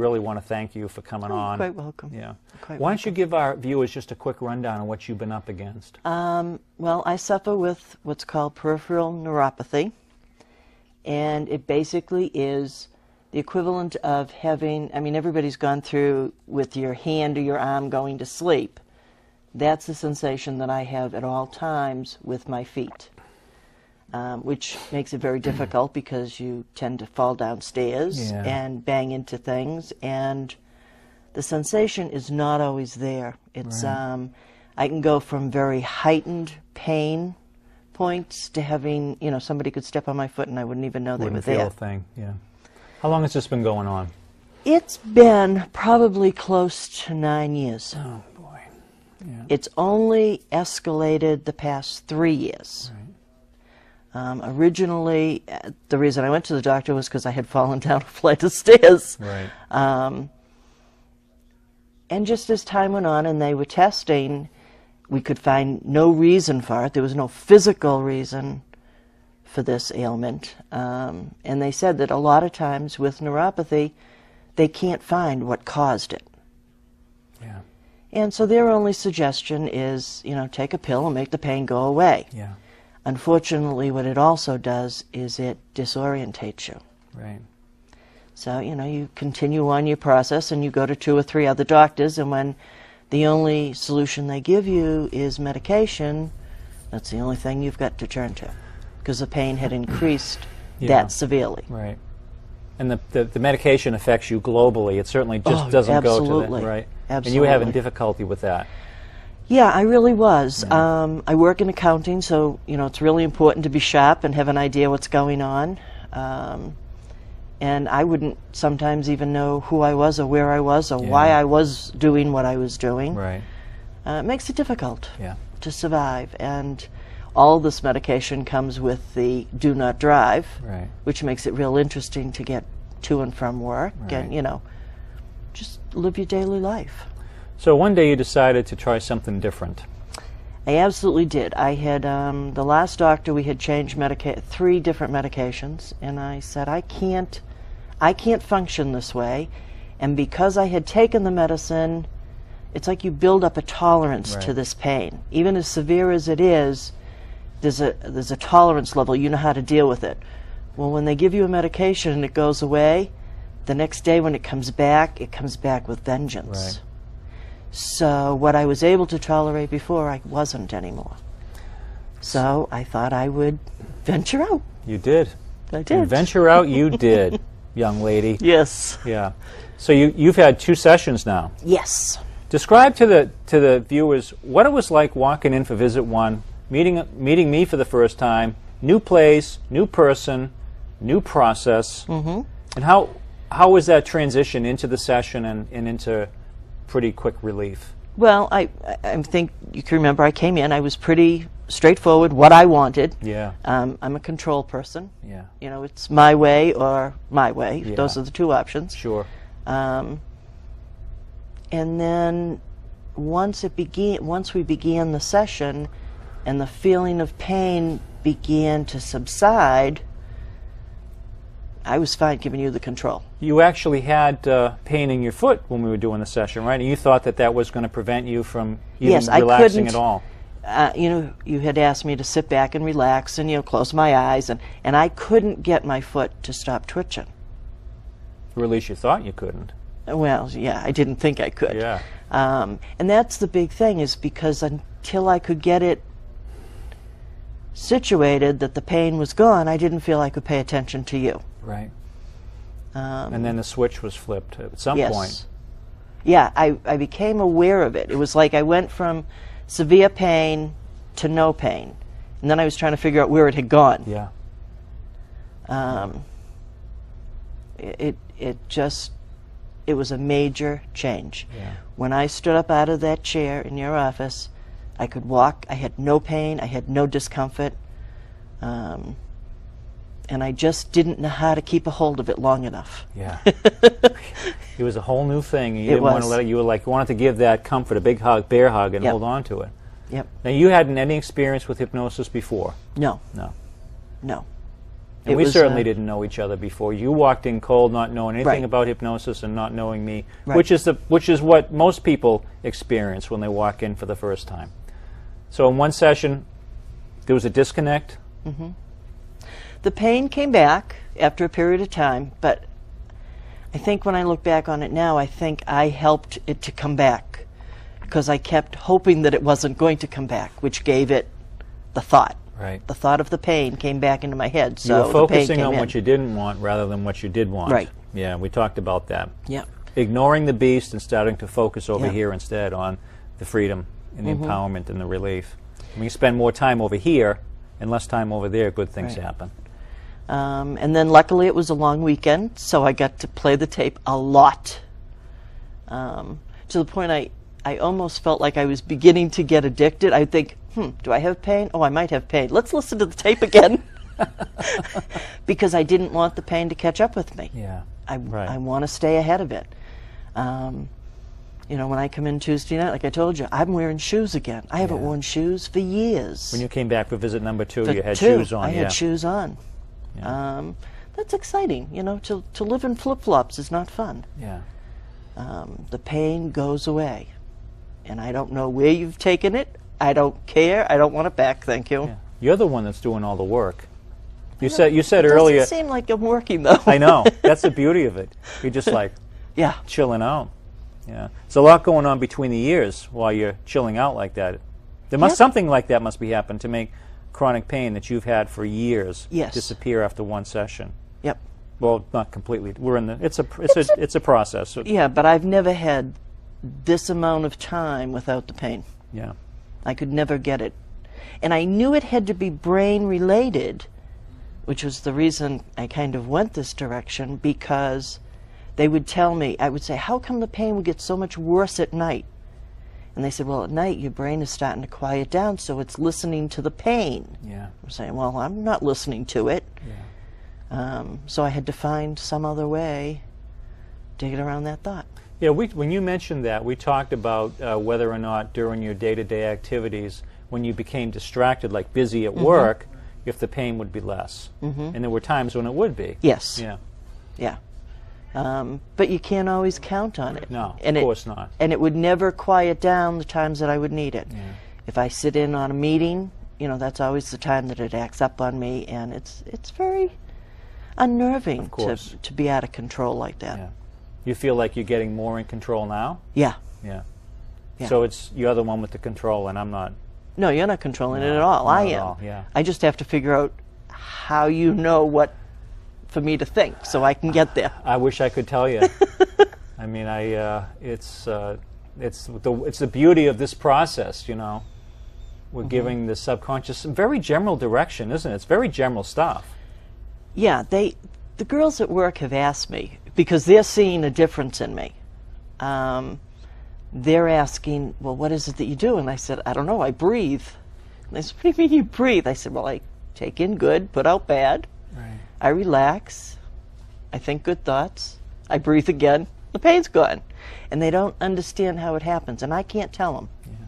really want to thank you for coming on. Quite welcome. Yeah. Quite Why don't you welcome. give our viewers just a quick rundown on what you've been up against? Well, I suffer with what's called peripheral neuropathy, and it basically is the equivalent of having, I mean, everybody's gone through with your hand or your arm going to sleep. That's the sensation that I have at all times with my feet, which makes it very difficult because you tend to fall downstairs and bang into things, and the sensation is not always there. It's I can go from very heightened pain points to having, you know, somebody could step on my foot and I wouldn't even know they were there. Wouldn't feel a thing, yeah. How long has this been going on? It's been probably close to 9 years. Oh, boy. Yeah. It's only escalated the past 3 years. Right. Originally, the reason I went to the doctor was because I had fallen down a flight of stairs. Right. And just as time went on and they were testing, we could find no reason for it. There was no physical reason for this ailment. And they said that a lot of times with neuropathy, they can't find what caused it. Yeah. And so their only suggestion is, you know, take a pill and make the pain go away. Yeah. Unfortunately, what it also does is it disorientates you. Right. So, you know, you continue on your process and you go to 2 or 3 other doctors, and when the only solution they give you is medication, that's the only thing you've got to turn to, because the pain had increased that severely. Right. And the medication affects you globally. It certainly just doesn't go to the right. Absolutely. And you were having difficulty with that. Yeah, I really was. I work in accounting, so, you know, it's really important to be sharp and have an idea what's going on. And I wouldn't sometimes even know who I was or where I was or why I was doing what I was doing. Right. It makes it difficult Yeah. to survive. And all this medication comes with the do not drive, Right. which makes it real interesting to get to and from work and, you know, just live your daily life. So one day you decided to try something different. I absolutely did. I had, the last doctor, we had changed 3 different medications, and I said, I can't function this way. And because I had taken the medicine, it's like you build up a tolerance to this pain. Even as severe as it is, there's a tolerance level. You know how to deal with it. Well, when they give you a medication and it goes away, the next day when it comes back with vengeance. Right. So what I was able to tolerate before, I wasn't anymore. So I thought I would venture out. You did. I did. Venture out, you did, young lady. Yes. Yeah. So you've had 2 sessions now. Yes. Describe to the viewers what it was like walking in for visit 1, meeting me for the first time, new place, new person, new process, and how was that transition into the session and into pretty quick relief? Well, I think you can remember I came in, I was pretty straightforward, what I wanted. Yeah. I'm a control person. Yeah. You know, it's my way or my way. Yeah. Those are the 2 options. Sure. And then once we began the session and the feeling of pain began to subside, I was fine giving you the control. You actually had pain in your foot when we were doing the session, right? And you thought that was going to prevent you from even relaxing at all. You know, you had asked me to sit back and relax and, you know, close my eyes, and I couldn't get my foot to stop twitching. Or at least you thought you couldn't. Well, yeah, I didn't think I could. Yeah. And that's the big thing, is because until I could get it situated that the pain was gone, I didn't feel I could pay attention to you. Right. And then the switch was flipped at some point. Yeah, I became aware of it. It was like I went from severe pain to no pain. And then I was trying to figure out where it had gone. Yeah. It was a major change. Yeah. When I stood up out of that chair in your office, I could walk. I had no pain. I had no discomfort. And I just didn't know how to keep a hold of it long enough. Yeah. It was a whole new thing. You didn't want to let it. You were like, you wanted to give that comfort, a big hug, bear hug, and hold on to it. Yep. Now, you hadn't any experience with hypnosis before? No. No. No. And we certainly didn't know each other before. You walked in cold, not knowing anything Right. about hypnosis and not knowing me, Right. which is what most people experience when they walk in for the first time. So in one session, there was a disconnect. The pain came back after a period of time, but I think when I look back on it now, I think I helped it to come back because I kept hoping that it wasn't going to come back, which gave it the thought. Right. The thought of the pain came back into my head. So You were focusing the pain on came what in. you didn't want rather than what you did want. Right. Yeah, we talked about that. Yeah. Ignoring the beast and starting to focus over Yeah. here instead on the freedom and the empowerment and the relief. When you spend more time over here and less time over there, good things Right. happen. And then luckily it was a long weekend, so I got to play the tape a lot. To the point I almost felt like I was beginning to get addicted. I'd think, do I have pain? Oh, I might have pain. Let's listen to the tape again. Because I didn't want the pain to catch up with me. Yeah. I Right. want to stay ahead of it. You know, when I come in Tuesday night, like I told you, I'm wearing shoes again. I haven't worn shoes for years. When you came back for visit number 2, For you had 2, shoes on. I yeah. had shoes on. That's exciting. You know, to live in flip-flops is not fun. Yeah. The pain goes away. And I don't know where you've taken it. I don't care. I don't want it back, thank you. Yeah. You're the one that's doing all the work. You said It earlier. doesn't seem like I'm working, though. I know. That's the beauty of it. You're just like Yeah. chilling out. Yeah. There's a lot going on between the ears while you're chilling out like that. There must something like that must be happening to make chronic pain that you've had for years Yes. disappear after one session. Yep. Well, not completely. We're in the. It's a process. So, Yeah, but I've never had this amount of time without the pain. yeah. I could never get it. And I knew it had to be brain related, which was the reason I kind of went this direction, because they would tell me, I would say, how come the pain would get so much worse at night? And they said, well, at night your brain is starting to quiet down, so it's listening to the pain. Yeah. I'm saying, well, I'm not listening to it. Yeah. So I had to find some other way to get around that thought. Yeah, when you mentioned that, we talked about whether or not during your day-to-day activities, when you became distracted, like busy at work, if the pain would be less. And there were times when it would be. Yes. Yeah. Yeah. But you can't always count on it. No, And of course not. And it would never quiet down the times that I would need it. Yeah. If I sit in on a meeting, you know, that's always the time that it acts up on me, and it's very unnerving course. to be out of control like that. Yeah. You feel like you're getting more in control now? Yeah. Yeah. Yeah. So you're the one with the control, and I'm not. No, you're not controlling it No, at all. not I at am. all, yeah. I just have to figure out how you know what for me to think so I can get there. I wish I could tell you. I mean, it's the beauty of this process, you know. We're giving the subconscious some very general direction, isn't it? It's very general stuff. Yeah, the girls at work have asked me, because they're seeing a difference in me. They're asking, well, what is it that you do? And I said, I don't know, I breathe. And they said, what do you mean you breathe? I said, well, I take in good, put out bad. Right. I relax. I think good thoughts. I breathe again. The pain's gone. And they don't understand how it happens, and I can't tell them. Yeah.